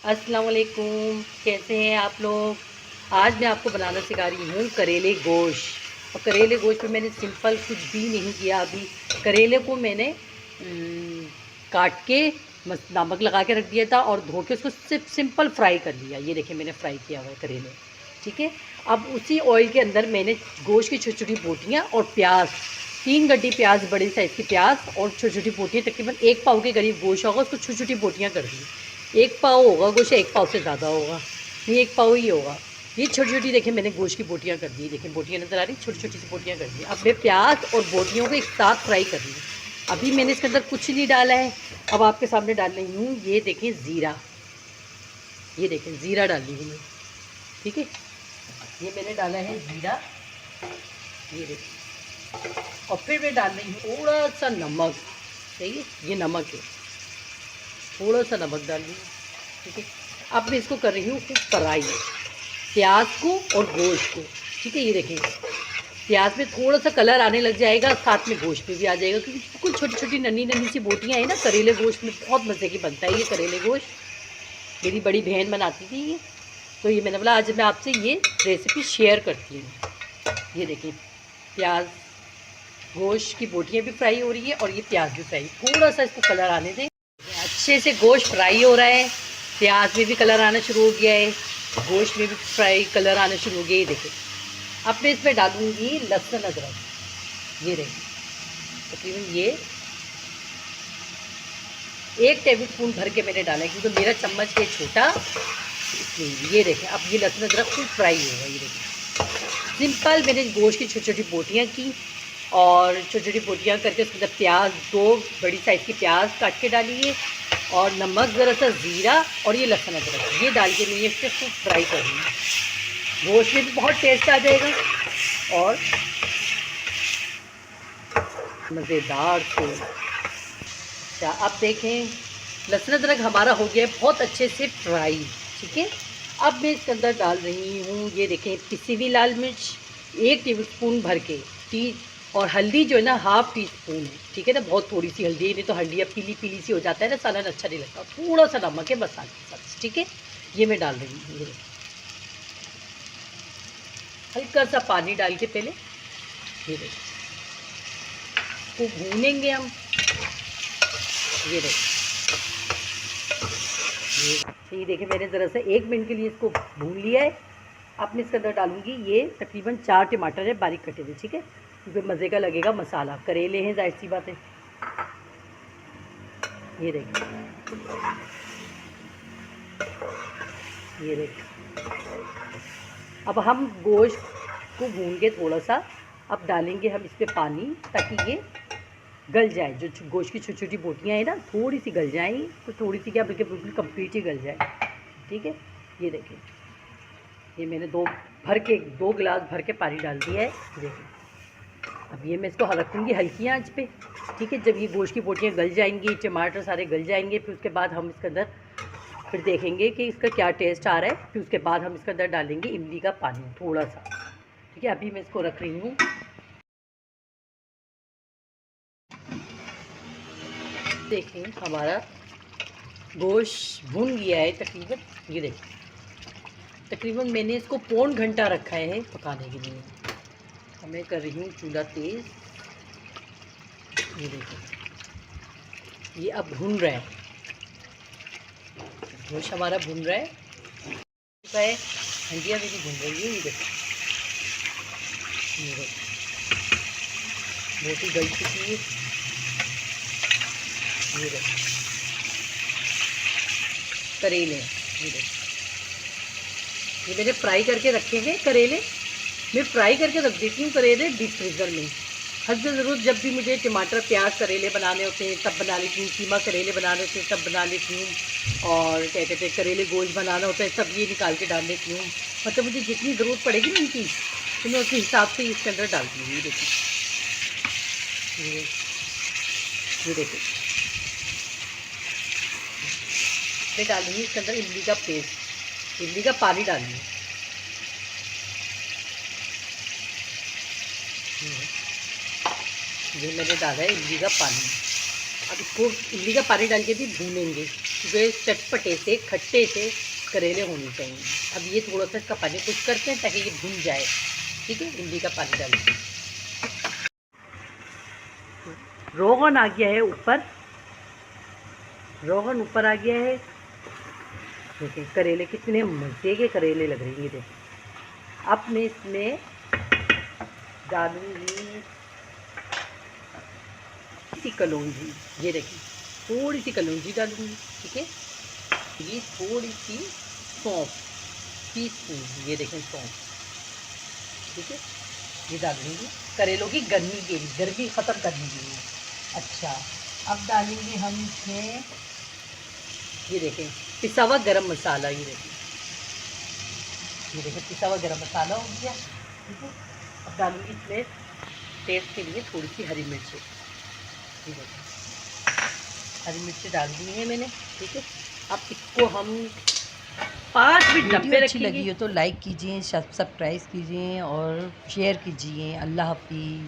अस्सलाम वालेकुम, कैसे हैं आप लोग। आज मैं आपको बनाना सिखा रही हूँ करेले गोश्त। और करेले गोश्त में मैंने सिंपल कुछ भी नहीं किया। अभी करेले को मैंने काट के नमक लगा के रख दिया था और धो के उसको सिर्फ सिंपल फ्राई कर लिया। ये देखिए मैंने फ्राई किया हुआ है करेले, ठीक है। अब उसी ऑयल के अंदर मैंने गोश्त की छोटी छोटी बोटियाँ और प्याज, 3 गड्डी प्याज, बड़ी साइज़ की प्याज और छोटी छोटी बोटियाँ, तकरीबन 1 पाव के करीब गोश्त होगा, उसको छोटी छोटी बोटियाँ कर दी। 1 पाव होगा गोश्त, 1 पाव से ज़्यादा होगा, नहीं 1 पाव ही होगा। ये छोटी छोटी देखिए मैंने गोश्त की बोटियाँ कर दी। देखिए बोटियाँ नज़र आ रही, छोटी छोटी सी बोटियाँ कर दी। अब मैं प्याज और बोटियों को एक साथ फ्राई कर रही हूँ। अभी मैंने इसके अंदर कुछ नहीं डाला है। अब आपके सामने डाल रही हूँ, ये देखें ज़ीरा, ये देखें ज़ीरा डाल रही हूँ मैं, ठीक है। ये मैंने डाला है ज़ीरा, ये देखिए। और फिर मैं डाल रही हूँ थोड़ा सा नमक, सही है, ये नमक है, थोड़ा सा नमक डाल रही हूँ, ठीक है। अब मैं इसको कर रही हूँ खूब फ्राई, प्याज को और गोश्त को, ठीक है। ये देखें प्याज में थोड़ा सा कलर आने लग जाएगा, साथ में गोश्त में भी आ जाएगा, क्योंकि बिल्कुल छोटी छोटी नन्ही नन्ही सी बोटियाँ हैं ना। करेले गोश्त में बहुत मज़े की बनता है ये करेले गोश्त। मेरी बड़ी बहन बनाती थी ये, तो ये मैंने बोला आज मैं आपसे ये रेसिपी शेयर करती हूँ। ये देखिए प्याज, गोश्त की बोटियाँ भी फ्राई हो रही है और ये प्याज भी फ्राई, थोड़ा सा इसको कलर आने दें। अच्छे से गोश्त फ्राई हो रहा है, प्याज में भी कलर आना शुरू हो गया है, गोश्त में भी फ्राई कलर आना शुरू हो गया। ये देखिए अब मैं इसमें डालूँगी लहसुन अदरक, ये देखिए तकरीबन ये 1 टेबल स्पून भर के मैंने डाला है, क्योंकि मेरा चम्मच है छोटा, इसलिए। ये देखें अब ये लहसुन अदरक खूब फ्राई होगा। ये देखिए सिंपल मैंने गोश्त की छोटी छोटी बोटियाँ की और छोटी छोटी बोटियाँ करके उसके अंदर प्याज, 2 बड़ी साइज़ की प्याज काट के डाली है और नमक, ज़रा सा ज़ीरा और ये लहसुन अदरक, ये डाल के मैं ये खूब फ्राई कर रही हूँ। गोश्त में भी बहुत टेस्ट आ जाएगा और मज़ेदार से। अच्छा अब देखें लहसुन अदरक हमारा हो गया है बहुत अच्छे से फ्राई, ठीक है। अब मैं इसके अंदर डाल रही हूँ, ये देखें पिसी हुई लाल मिर्च 1 टेबल स्पून भर के, टी, और हल्दी जो है ना 1/2 टी स्पून है, ठीक है ना। बहुत थोड़ी सी हल्दी है, नहीं तो हल्दी अब पीली पीली सी हो जाता है ना, सालन अच्छा नहीं लगता। थोड़ा सा नमक है मसाले के साथ, ठीक है। ये मैं डाल रही हूँ, ये हल्का सा पानी डाल के पहले, ये देखिए इसको भूनेंगे हम। ये देखिए ये देखिए मैंने ज़रा सा 1 मिनट के लिए इसको भून लिया है। अब मैं इसके अंदर डालूँगी ये तकरीबन 4 टमाटर है बारीक कटे हुए, ठीक है, क्योंकि मज़े का लगेगा मसाला, करेले हैं जाहिर सी बात है। ये देखिए, ये देखिए अब हम गोश्त को भून के थोड़ा सा अब डालेंगे हम इस पर पानी, ताकि ये गल जाए। जो गोश्त की छोटी छोटी बोटियाँ हैं ना, थोड़ी सी गल जाएंगी, तो थोड़ी सी क्या बल्कि बिल्कुल कंप्लीट ही गल जाए, ठीक है। ये देखिए ये मैंने 2 गिलास भर के पानी डाल दिया है। देखिए अब ये मैं इसको रखूँगी हल्की आंच पे, ठीक है। जब ये गोश्त की बोटियाँ गल जाएंगी, टमाटर सारे गल जाएंगे, फिर उसके बाद हम इसके अंदर फिर देखेंगे कि इसका क्या टेस्ट आ रहा है। फिर उसके बाद हम इसके अंदर डालेंगे इमली का पानी थोड़ा सा, ठीक है। अभी मैं इसको रख रही हूँ। देखें हमारा गोश्त भुन गया है तकरीबन, ये देखिए तकरीबन मैंने इसको 1.25 घंटा रखा है पकाने के लिए। अब मैं कर रही हूँ चूल्हा तेज़, ये देखिए ये अब भुन रहा है, गोश्त हमारा भुन रहा है, हंडिया मेरी भुन रही है। ये देखिए रोटी गल चुकी है, ये देखिए करेले, ये देखिए ये मैंने फ्राई करके रखे हैं करेले। मैं फ्राई करके रख देती हूँ करेले डीप फ्रीज़र में। हद ज़रूरत जब भी मुझे टमाटर प्याज करेले बनाने होते हैं तब बना लेती हूँ, कीमा करेले बनाने होते हैं तब बना लेती हूँ, और क्या कहते हैं करेले गोश्त बनाना होता है तब ये निकाल के डाल देती हूँ। मतलब मुझे जितनी ज़रूरत पड़ेगी ना इनकी, तो मैं उसी हिसाब से इसके अंदर डालती हूँ। ये देखिए ये देखिए मैं डाल दूँगी इसके अंदर इमली का पेस्ट, इमली का पानी डालूँगी। ये मैंने डाला है इमली का पानी, अब इसको इमली का पानी डाल के भी भूनेंगे, क्योंकि चटपटे से खट्टे से करेले होने चाहिए। अब ये थोड़ा सा इसका पानी कुछ करते हैं ताकि ये भून जाए। ठीक है, इमली का पानी डाल के रोगन आ गया है ऊपर, रोगन ऊपर आ गया है। देखिए करेले कितने मज़े के करेले लग रहे हैं। देखिए अब मैं इसमें डालूंगी सी कलौंजी, ये देखिए थोड़ी सी कलौंजी डालूंगी। ठीक है, ये थोड़ी सी सौंफ, टीस्पून, ये देखें सौंफ। ठीक है, ये डालूंगी करेलों की गर्मी के लिए, गर्मी ख़त्म करने के लिए। अच्छा, अब डालेंगे हम इसमें, ये देखें पिसा हुआ गरम मसाला, ये देखें पिसा हुआ गरम मसाला हो गया। ठीक है, अब डालूंगी इसमें टेस्ट के लिए थोड़ी सी हरी मिर्ची, ये देखें हरी मिर्ची डाल दी है मैंने। ठीक है, अब इसको हम 5 मिनट दम पे अच्छी लगी हो तो लाइक कीजिए, सब्सक्राइब कीजिए और शेयर कीजिए। अल्लाह हाफिज़।